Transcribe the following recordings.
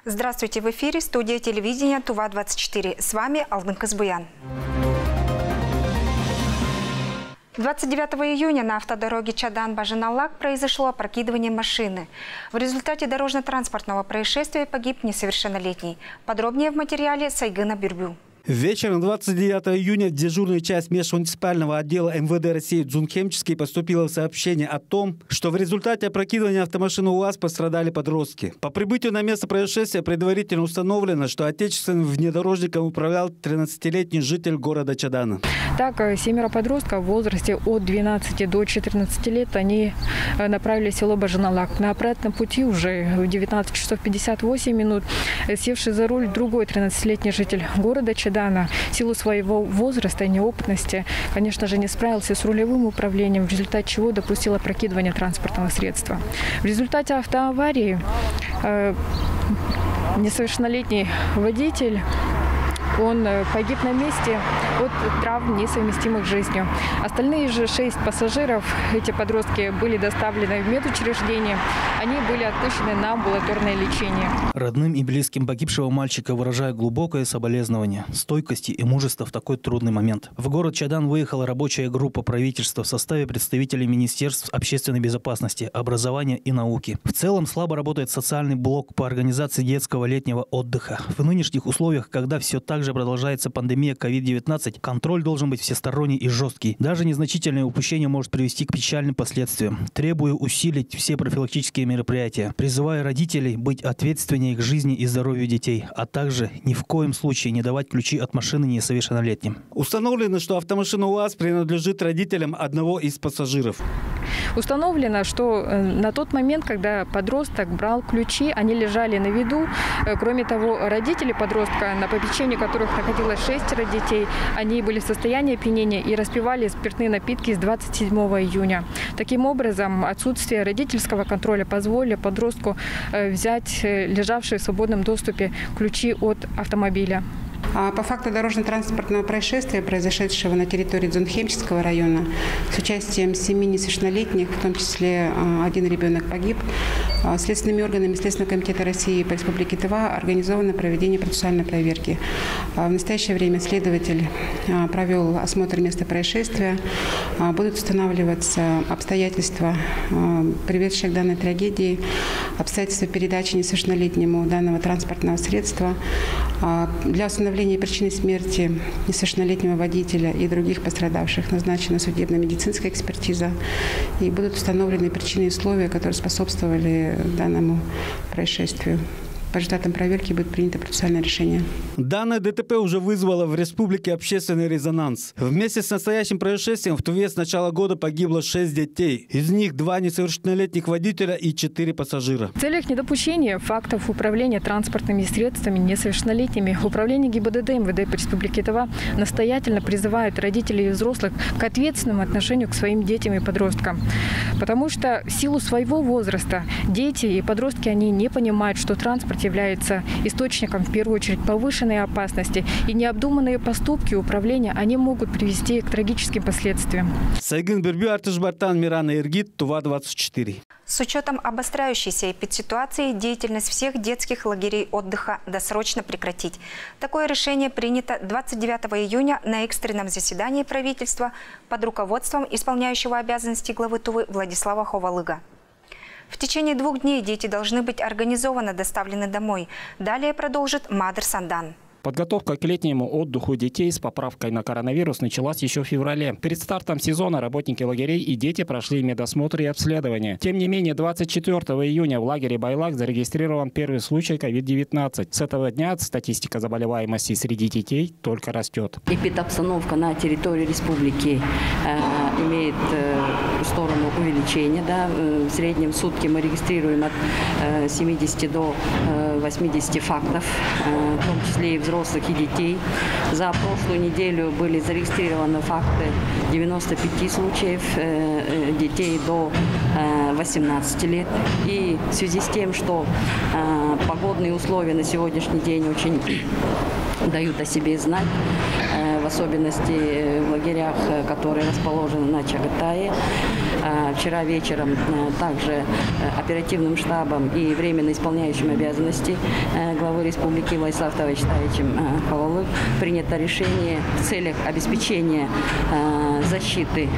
Здравствуйте, в эфире студия телевидения Тува-24. С вами Алтын Казбуян. 29 июня на автодороге Чадан-Баженалак произошло опрокидывание машины. В результате дорожно-транспортного происшествия погиб несовершеннолетний. Подробнее в материале Сайгына Бюрбю. Вечером 29 июня в дежурную часть межмуниципального отдела МВД России Дзунхемческий поступило сообщение о том, что в результате опрокидывания автомашины УАЗ пострадали подростки. По прибытию на место происшествия предварительно установлено, что отечественным внедорожником управлял 13-летний житель города Чадана. Так, 7 подростков в возрасте от 12 до 14 лет, они направились в село Баженалак. На обратном пути уже в 19 часов 58 минут севший за руль другой 13-летний житель города Чадана в силу своего возраста и неопытности, конечно же, не справился с рулевым управлением, в результате чего допустил опрокидывание транспортного средства. В результате автоаварии несовершеннолетний водитель погиб на месте от травм, несовместимых с жизнью. Остальные же 6 пассажиров, эти подростки, были доставлены в медучреждение. Они были отпущены на амбулаторное лечение. Родным и близким погибшего мальчика выражаю глубокое соболезнование, стойкости и мужества в такой трудный момент. В город Чадан выехала рабочая группа правительства в составе представителей Министерств общественной безопасности, образования и науки. В целом слабо работает социальный блок по организации детского летнего отдыха. В нынешних условиях, когда все так же продолжается пандемия COVID-19, контроль должен быть всесторонний и жесткий. Даже незначительное упущение может привести к печальным последствиям. Требую усилить все профилактические мероприятия. Призываю родителей быть ответственнее к жизни и здоровью детей, а также ни в коем случае не давать ключи от машины несовершеннолетним. Установлено, что автомашина УАЗ принадлежит родителям одного из пассажиров. Установлено, что на тот момент, когда подросток брал ключи, они лежали на виду. Кроме того, родители подростка, на попечении которых находилось 6 детей, они были в состоянии опьянения и распивали спиртные напитки с 27 июня. Таким образом, отсутствие родительского контроля позволило подростку взять лежавшие в свободном доступе ключи от автомобиля. По факту дорожно-транспортного происшествия, произошедшего на территории Дзунхемческого района, с участием 7 несовершеннолетних, в том числе один ребенок погиб, следственными органами Следственного комитета России по Республике Тыва организовано проведение процессуальной проверки. В настоящее время следователь провел осмотр места происшествия. Будут устанавливаться обстоятельства, приведшие к данной трагедии, обстоятельства передачи несовершеннолетнему данного транспортного средства. Для установления причины смерти несовершеннолетнего водителя и других пострадавших назначена судебно-медицинская экспертиза. И будут установлены причины и условия, которые способствовали данному происшествию. По результатам проверки будет принято процессуальное решение. Данное ДТП уже вызвало в республике общественный резонанс. Вместе с настоящим происшествием в Туве с начала года погибло 6 детей. Из них 2 несовершеннолетних водителя и 4 пассажира. В целях недопущения фактов управления транспортными средствами несовершеннолетними Управление ГИБДД МВД по Республике Тыва настоятельно призывает родителей и взрослых к ответственному отношению к своим детям и подросткам. Потому что в силу своего возраста дети и подростки, они не понимают, что транспорт является источником, в первую очередь, повышенной опасности. И необдуманные поступки управления, они могут привести к трагическим последствиям. Сайгын Бюрбю, Артыш Бартан, Мирана Иргит, Тува-24. С учетом обостряющейся эпидситуации, деятельность всех детских лагерей отдыха досрочно прекратить. Такое решение принято 29 июня на экстренном заседании правительства под руководством исполняющего обязанности главы Тувы Владислава Ховалыга. В течение 2 дней дети должны быть организованно доставлены домой. Далее продолжит Мадр Сандан. Подготовка к летнему отдыху детей с поправкой на коронавирус началась еще в феврале. Перед стартом сезона работники лагерей и дети прошли медосмотр и обследование. Тем не менее, 24 июня в лагере Байлак зарегистрирован первый случай COVID-19. С этого дня статистика заболеваемости среди детей только растет. Эпидобстановка на территории республики имеет сторону увеличения. Да. В среднем в сутки мы регистрируем от 70 до 80 фактов, в том числе и взрослых и детей. За прошлую неделю были зарегистрированы факты 95 случаев детей до 18 лет. И в связи с тем, что погодные условия на сегодняшний день очень дают о себе знать, в особенности в лагерях, которые расположены на Чагатае. Вчера вечером также оперативным штабом и временно исполняющим обязанности главы республики Владиславом Тавичтаевичем Хавалы принято решение в целях обеспечения защиты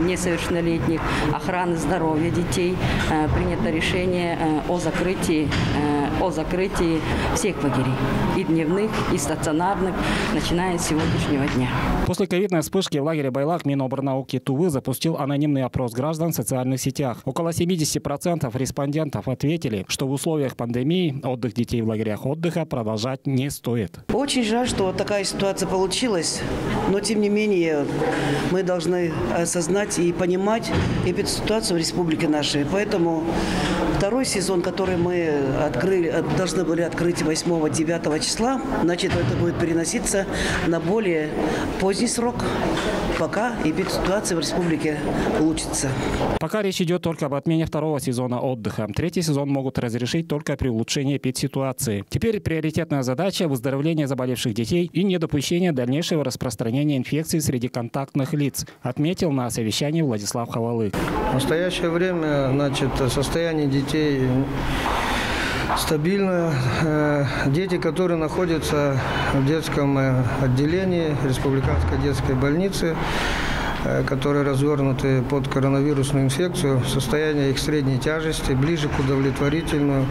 несовершеннолетних, охраны здоровья детей. Принято решение о закрытии всех лагерей, и дневных, и стационарных, начиная с сегодняшнего дня. После ковидной вспышки в лагере Байлак Минобрнауки Тувы запустил анонимный опрос граждан в социальных сетях. Около 70% респондентов ответили, что в условиях пандемии отдых детей в лагерях отдыха продолжать не стоит. Очень жаль, что такая ситуация получилась, но тем не менее мы должны осознать и понимать ситуацию в республике нашей. Поэтому второй сезон, который мы должны были открыть 8-9 числа, значит, это будет переноситься на более поздний срок, пока ситуация в республике улучшится. Пока речь идет только об отмене второго сезона отдыха. Третий сезон могут разрешить только при улучшении эпидситуации. Теперь приоритетная задача – выздоровление заболевших детей и недопущение дальнейшего распространения инфекции среди контактных лиц, отметил на совещании Владислав Хавалы. В настоящее время, состояние детей стабильно. Дети, которые находятся в детском отделении Республиканской детской больницы, которые развернуты под коронавирусную инфекцию, состояние их средней тяжести, ближе к удовлетворительному.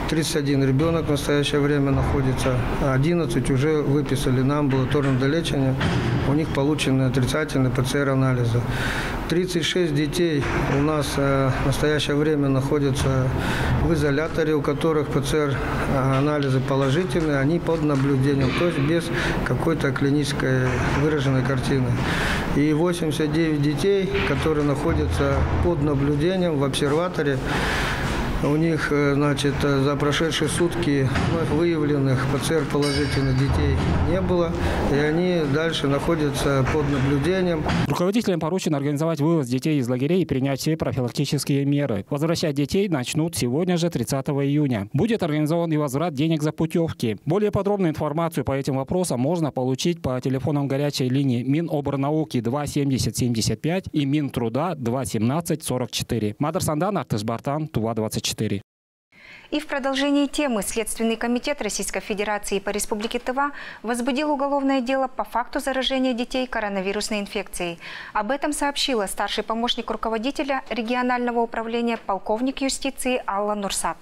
31 ребенок в настоящее время находится, 11 уже выписали на амбулаторное долечение, у них получены отрицательные ПЦР-анализы. 36 детей у нас в настоящее время находятся в изоляторе, у которых ПЦР-анализы положительные, они под наблюдением, то есть без какой-то клинической выраженной картины. И 89 детей, которые находятся под наблюдением в обсерваторе, у них, за прошедшие сутки выявленных ПЦР-положительных детей не было, и они дальше находятся под наблюдением. Руководителям поручено организовать вывоз детей из лагерей и принять все профилактические меры. Возвращать детей начнут сегодня же, 30 июня. Будет организован и возврат денег за путевки. Более подробную информацию по этим вопросам можно получить по телефонам горячей линии Минобрнауки 27075 и Минтруда 21744. Мадар Сандан, Артыш Бартан, Тува 24. И в продолжении темы Следственный комитет Российской Федерации по Республике Тыва возбудил уголовное дело по факту заражения детей коронавирусной инфекцией. Об этом сообщила старший помощник руководителя регионального управления полковник юстиции Алла Нурсат.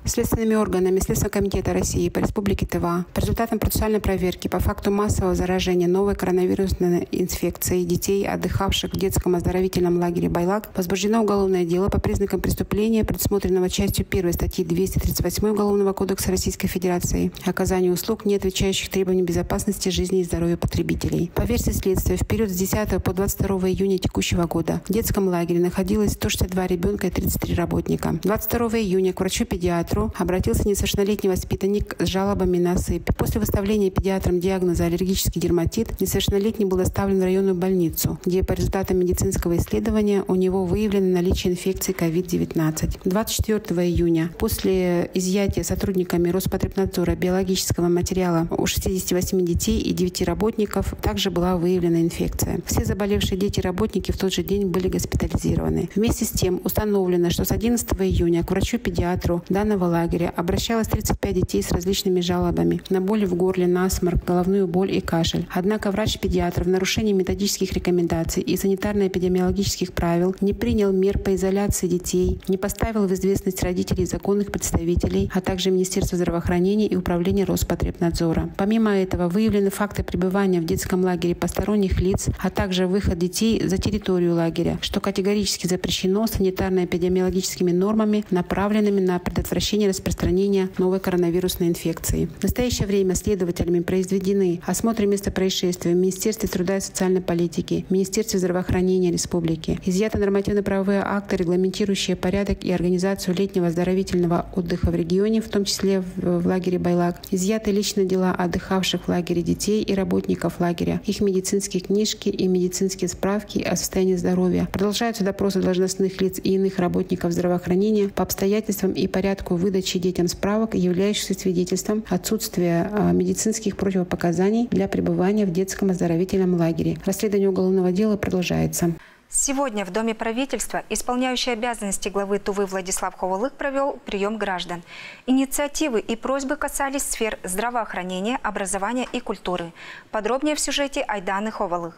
Следственными органами Следственного комитета России по Республике Тыва по результатам процессуальной проверки по факту массового заражения новой коронавирусной инфекцией детей, отдыхавших в детском оздоровительном лагере Байлак, возбуждено уголовное дело по признакам преступления, предусмотренного частью 1 статьи 238 Уголовного кодекса Российской Федерации, оказание услуг, не отвечающих требованиям безопасности жизни и здоровья потребителей. По версии следствия, в период с 10 по 22 июня текущего года в детском лагере находилось 162 ребенка и 33 работника. 22 июня к врачу-педиатру обратился несовершеннолетний воспитанник с жалобами на сыпь. После выставления педиатром диагноза аллергический дерматит, несовершеннолетний был доставлен в районную больницу, где по результатам медицинского исследования у него выявлено наличие инфекции COVID-19. 24 июня после изъятия сотрудниками Роспотребнадзора биологического материала у 68 детей и 9 работников также была выявлена инфекция. Все заболевшие дети и работники в тот же день были госпитализированы. Вместе с тем установлено, что с 11 июня к врачу-педиатру данного лагеря обращалось 35 детей с различными жалобами на боли в горле, насморк, головную боль и кашель. Однако врач-педиатр в нарушении методических рекомендаций и санитарно-эпидемиологических правил не принял мер по изоляции детей, не поставил в известность родителей и законных представителей, а также Министерства здравоохранения и Управления Роспотребнадзора. Помимо этого выявлены факты пребывания в детском лагере посторонних лиц, а также выход детей за территорию лагеря, что категорически запрещено санитарно-эпидемиологическими нормами, направленными на предотвращение распространения новой коронавирусной инфекции. В настоящее время следователями произведены осмотры места происшествия в Министерстве труда и социальной политики, Министерстве здравоохранения Республики. Изъяты нормативно-правовые акты, регламентирующие порядок и организацию летнего оздоровительного отдыха в регионе, в том числе в лагере Байлак. Изъяты личные дела отдыхавших в лагере детей и работников лагеря, их медицинские книжки и медицинские справки о состоянии здоровья. Продолжаются допросы должностных лиц и иных работников здравоохранения по обстоятельствам и порядку выдачи детям справок, являющихся свидетельством отсутствия медицинских противопоказаний для пребывания в детском оздоровительном лагере. Расследование уголовного дела продолжается. Сегодня в Доме правительства исполняющий обязанности главы Тувы Владислав Ховалык провел прием граждан. Инициативы и просьбы касались сфер здравоохранения, образования и культуры. Подробнее в сюжете Айданы Ховалык.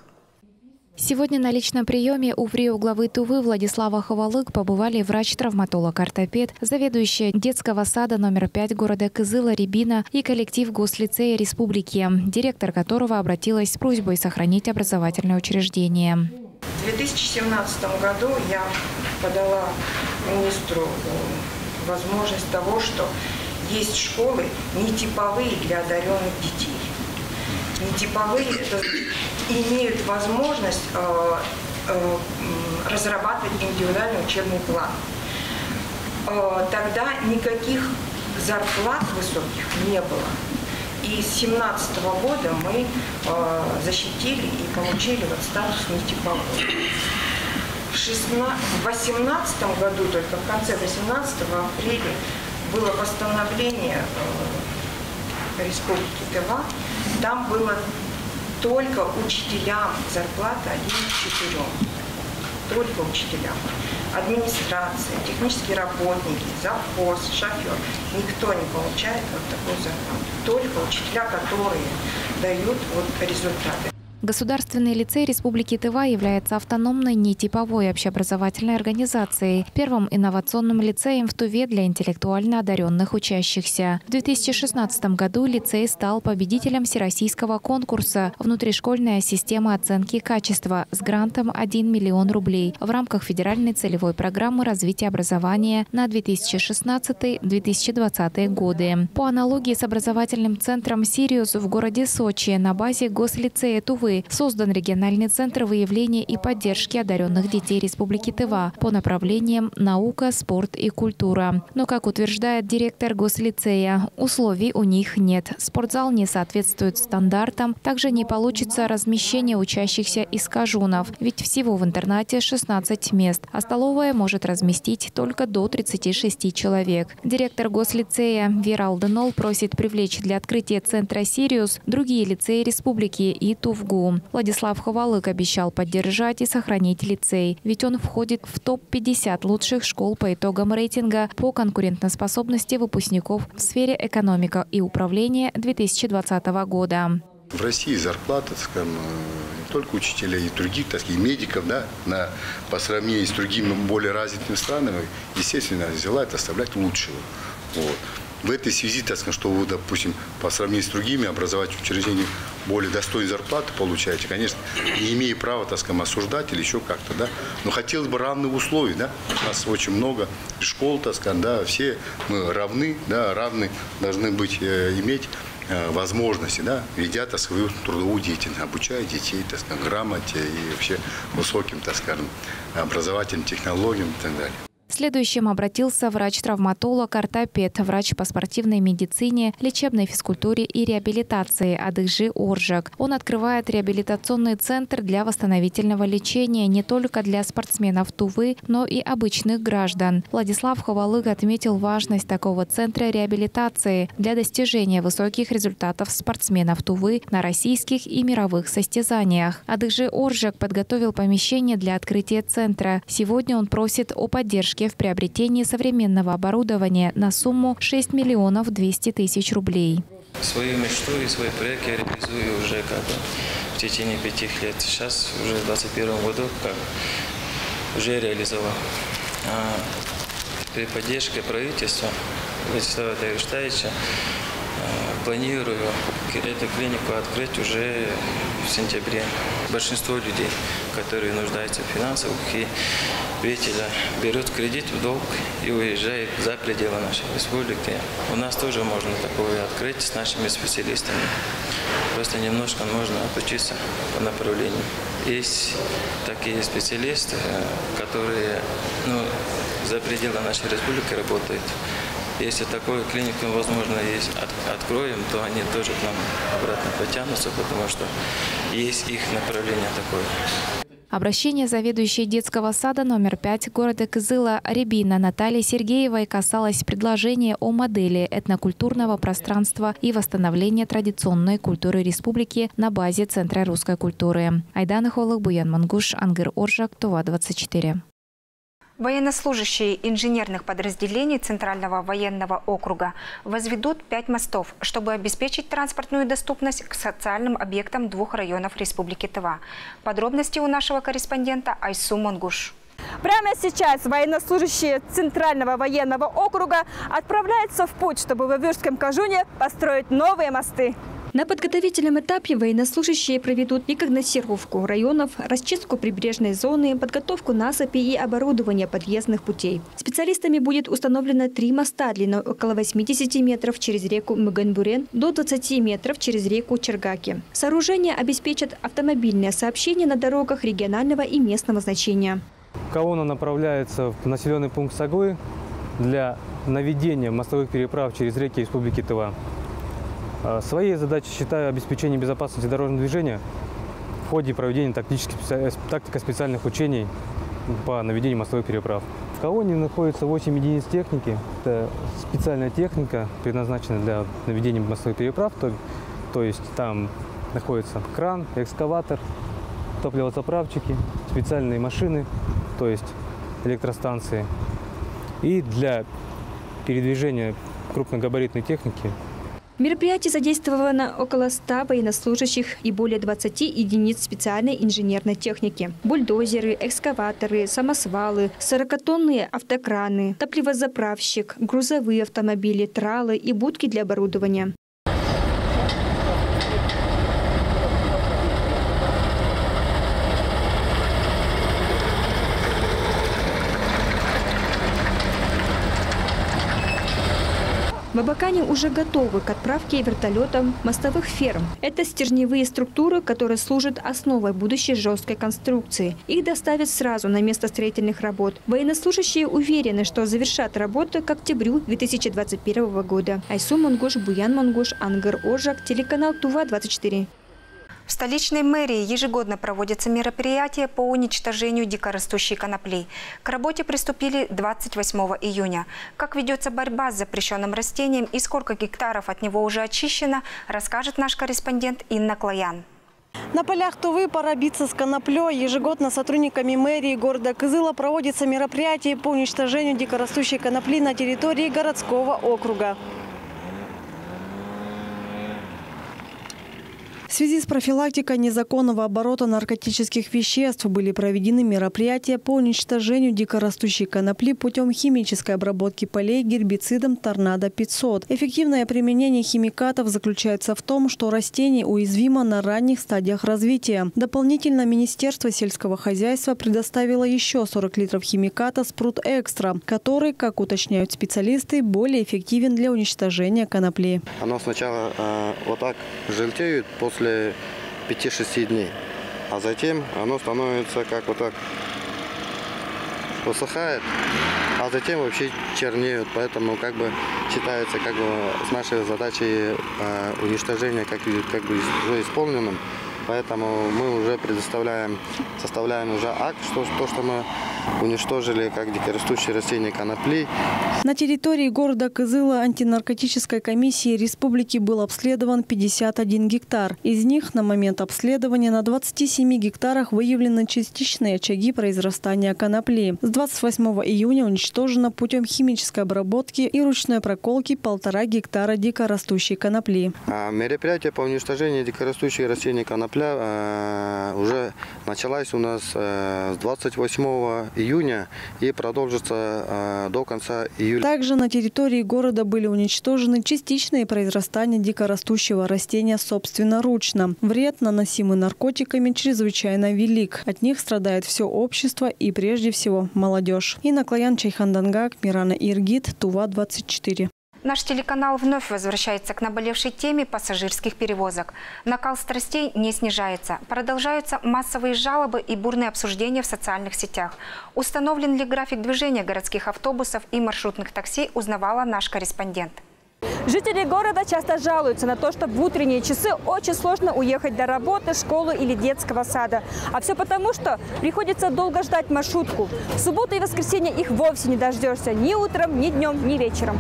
Сегодня на личном приеме у главы Тувы Владислава Ховалык побывали врач-травматолог-ортопед, заведующая детского сада номер 5 города Кызыла Рябина и коллектив Гослицея Республики, директор которого обратилась с просьбой сохранить образовательное учреждение. В 2017 году я подала министру возможность того, что есть школы нетиповые для одаренных детей. Нетиповые – это имеют возможность разрабатывать индивидуальный учебный план. Тогда никаких зарплат высоких не было. И с 2017 года мы защитили и получили вот статус нетиповой. В 2018 году, только в конце 2018 апреля, было постановление Республики Тыва. Там было только учителям зарплата 1 к 4. Только учителям. Администрация, технические работники, завхоз, шофер. Никто не получает вот такую зарплату. Только учителя, которые дают вот результаты. Государственный лицей Республики Тыва является автономной нетиповой общеобразовательной организацией, первым инновационным лицеем в Туве для интеллектуально одаренных учащихся. В 2016 году лицей стал победителем всероссийского конкурса «Внутришкольная система оценки качества» с грантом 1 миллион рублей в рамках федеральной целевой программы развития образования на 2016-2020 годы. По аналогии с образовательным центром «Сириус» в городе Сочи на базе Гослицея Тувы создан региональный центр выявления и поддержки одаренных детей Республики Тыва по направлениям наука, спорт и культура. Но, как утверждает директор Гослицея, условий у них нет. Спортзал не соответствует стандартам, также не получится размещение учащихся из кажунов, ведь всего в интернате 16 мест, а столовая может разместить только до 36 человек. Директор Гослицея Вера Алденол просит привлечь для открытия центра «Сириус» другие лицеи Республики и Тувгу. Владислав Ховалык обещал поддержать и сохранить лицей, ведь он входит в топ-50 лучших школ по итогам рейтинга по конкурентоспособности выпускников в сфере экономика и управления 2020 года. В России зарплата, скажем, не только учителей, и других, так сказать, медиков, да, по сравнению с другими более развитыми странами, естественно, желает оставлять лучшего. Вот. В этой связи, так сказать, что вы, допустим, по сравнению с другими образовательными учреждениями более достойные зарплаты получаете, конечно, не имея права, так сказать, осуждать или еще как-то, да. Но хотелось бы равных условий, да. У нас очень много школ, так сказать, да, все мы равны, да, равны должны быть, иметь возможности, да, ведя свою трудовую деятельность, обучая детей, так сказать, грамоте и вообще высоким, так скажем, образовательным технологиям и так далее. Следующим обратился врач-травматолог-ортопед, врач по спортивной медицине, лечебной физкультуре и реабилитации Адыгжи Оржак. Он открывает реабилитационный центр для восстановительного лечения не только для спортсменов Тувы, но и обычных граждан. Владислав Ховалык отметил важность такого центра реабилитации для достижения высоких результатов спортсменов Тувы на российских и мировых состязаниях. Адыгжи Оржак подготовил помещение для открытия центра. Сегодня он просит о поддержке в приобретении современного оборудования на сумму 6 миллионов 200 тысяч рублей. Свою мечту и свой проект я реализую уже в течение 5 лет. Сейчас уже в 2021 году уже реализовал. При поддержке правительства Вячеслава Тагиштаевича планирую эту клинику открыть уже в сентябре. Большинство людей, которые нуждаются в финансовых и берут кредит в долг и уезжают за пределы нашей республики. У нас тоже можно такое открыть с нашими специалистами. Просто немножко можно обучиться по направлению. Есть такие специалисты, которые за пределы нашей республики работают. Если такую клинику, возможно, откроем, то они тоже к нам обратно потянутся, потому что есть их направление такое. Обращение заведующей детского сада номер 5 города Кызыла Рябина Натальи Сергеевой касалось предложения о модели этнокультурного пространства и восстановления традиционной культуры республики на базе Центра русской культуры. Айдана Холок, Буян Мангуш, Ангер Оржак, ТУВА 24. Военнослужащие инженерных подразделений Центрального военного округа возведут 5 мостов, чтобы обеспечить транспортную доступность к социальным объектам 2 районов Республики Тыва. Подробности у нашего корреспондента Айсу Мангуш. Прямо сейчас военнослужащие Центрального военного округа отправляются в путь, чтобы в Ивырском Кажуне построить новые мосты. На подготовительном этапе военнослужащие проведут рекогносцировку районов, расчистку прибрежной зоны, подготовку насыпи и оборудование подъездных путей. Специалистами будет установлено 3 моста длиной около 80 метров через реку Мыганбурен до 20 метров через реку Чергаки. Сооружения обеспечат автомобильное сообщение на дорогах регионального и местного значения. Колонна направляется в населенный пункт Саглы для наведения мостовых переправ через реки Республики Тыва. Своей задачей считаю обеспечение безопасности дорожного движения в ходе проведения тактико-специальных учений по наведению мостовых переправ. В колонии находится 8 единиц техники. Это специальная техника, предназначенная для наведения мостовых переправ. То есть там находится кран, экскаватор, топливозаправщики, специальные машины, то есть электростанции. И для передвижения крупногабаритной техники. В мероприятии задействовано около 100 военнослужащих и более 20 единиц специальной инженерной техники. Бульдозеры, экскаваторы, самосвалы, 40-тонные автокраны, топливозаправщик, грузовые автомобили, тралы и будки для оборудования. В Абакане уже готовы к отправке вертолетом мостовых ферм. Это стержневые структуры, которые служат основой будущей жесткой конструкции. Их доставят сразу на место строительных работ. Военнослужащие уверены, что завершат работы к октябрю 2021 года. Айсу Мангуш, Буян Мангуш, Ангер Оржак, телеканал ТУВА 24. В столичной мэрии ежегодно проводятся мероприятия по уничтожению дикорастущей конопли. К работе приступили 28 июня. Как ведется борьба с запрещенным растением и сколько гектаров от него уже очищено, расскажет наш корреспондент Инна Клоян. На полях Тувы пора биться с коноплей. Ежегодно сотрудниками мэрии города Кызыла проводится мероприятие по уничтожению дикорастущей конопли на территории городского округа. В связи с профилактикой незаконного оборота наркотических веществ были проведены мероприятия по уничтожению дикорастущей конопли путем химической обработки полей гербицидом «Торнадо-500». Эффективное применение химикатов заключается в том, что растение уязвимо на ранних стадиях развития. Дополнительно Министерство сельского хозяйства предоставило еще 40 литров химиката «Спрут Экстра», который, как уточняют специалисты, более эффективен для уничтожения конопли. Оно сначала вот так желтеет после 5-6 дней, а затем оно становится как вот так высыхает, а затем вообще чернеют. Поэтому как бы считается как бы с нашей задачей уничтожения как бы уже исполненным. Поэтому мы уже составляем уже акт, что мы уничтожили как дикорастущие растения конопли. На территории города Кызыла антинаркотической комиссии республики был обследован 51 гектар. Из них на момент обследования на 27 гектарах выявлены частичные очаги произрастания конопли. С 28 июня уничтожено путем химической обработки и ручной проколки 1,5 гектара дикорастущей конопли. Мероприятие по уничтожению дикорастущих растений конопля уже началась у нас с 28 июня и продолжится до конца июля. Также на территории города были уничтожены частичные произрастания дикорастущего растения собственноручно. Вред, наносимый наркотиками, чрезвычайно велик. От них страдает все общество и прежде всего молодежь. Инна Клоян, Чайхан Дангак, Мирана Иргит, ТУВА 24. Наш телеканал вновь возвращается к наболевшей теме пассажирских перевозок. Накал страстей не снижается. Продолжаются массовые жалобы и бурные обсуждения в социальных сетях. Установлен ли график движения городских автобусов и маршрутных такси, узнавала наш корреспондент. Жители города часто жалуются на то, что в утренние часы очень сложно уехать до работы, школы или детского сада. А все потому, что приходится долго ждать маршрутку. В субботу и воскресенье их вовсе не дождешься ни утром, ни днем, ни вечером.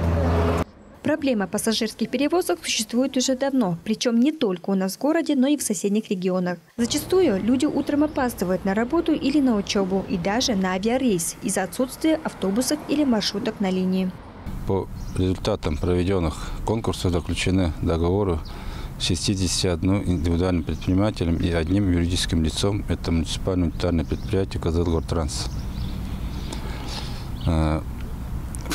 Проблема пассажирских перевозок существует уже давно, причем не только у нас в городе, но и в соседних регионах. Зачастую люди утром опаздывают на работу или на учебу, и даже на авиарейс из-за отсутствия автобусов или маршруток на линии. По результатам проведенных конкурсов заключены договоры с 61 индивидуальным предпринимателем и одним юридическим лицом. Это муниципальное унитарное предприятие «Казалгортранс». В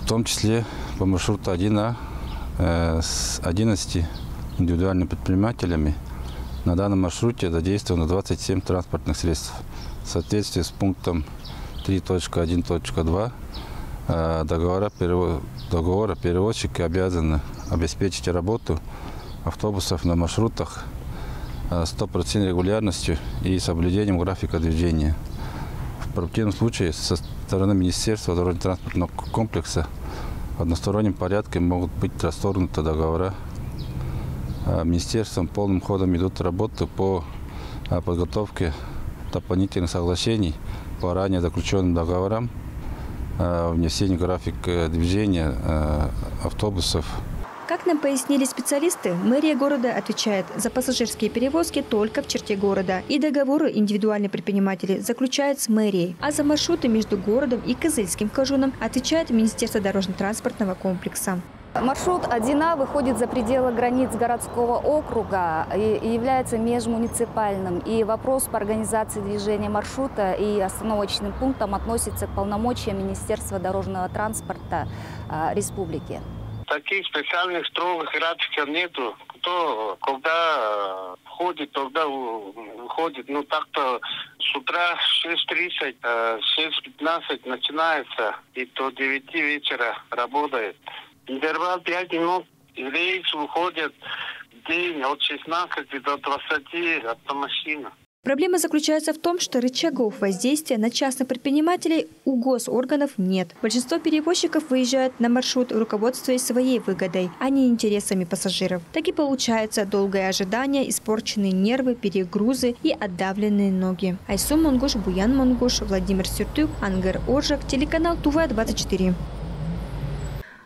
том числе по маршруту 1А с 11 индивидуальными предпринимателями на данном маршруте задействовано 27 транспортных средств. В соответствии с пунктом 3.1.2 договора перевозчики обязаны обеспечить работу автобусов на маршрутах 100% регулярностью и соблюдением графика движения. В противном случае со стороны Министерства дорожно-транспортного комплекса в одностороннем порядке могут быть расторгнуты договора. Министерством полным ходом идут работы по подготовке дополнительных соглашений по ранее заключенным договорам, внесение графика движения автобусов. Как нам пояснили специалисты, мэрия города отвечает за пассажирские перевозки только в черте города. И договоры индивидуальные предприниматели заключают с мэрией. А за маршруты между городом и Кызыльским Кажуном отвечает Министерство дорожно-транспортного комплекса. Маршрут 1А выходит за пределы границ городского округа и является межмуниципальным. И вопрос по организации движения маршрута и остановочным пунктам относится к полномочиям Министерства дорожного транспорта республики. Таких специальных строгих графиков нету. Кто когда входит, тогда выходит. Ну так-то с утра 6:30, 6:15 начинается и до 9 вечера работает. Интервал 5 минут, рейс выходит в день от 16 до 20 автомашина. Проблема заключается в том, что рычагов воздействия на частных предпринимателей у госорганов нет. Большинство перевозчиков выезжают на маршрут, руководствуясь своей выгодой, а не интересами пассажиров. Так и получается долгое ожидание, испорченные нервы, перегрузы и отдавленные ноги. Айсу Монгуш, Буян Монгуш, Владимир Сюртюк, Ангар Оржак, телеканал ТУВ-24.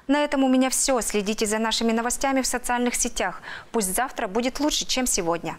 На этом у меня все. Следите за нашими новостями в социальных сетях. Пусть завтра будет лучше, чем сегодня.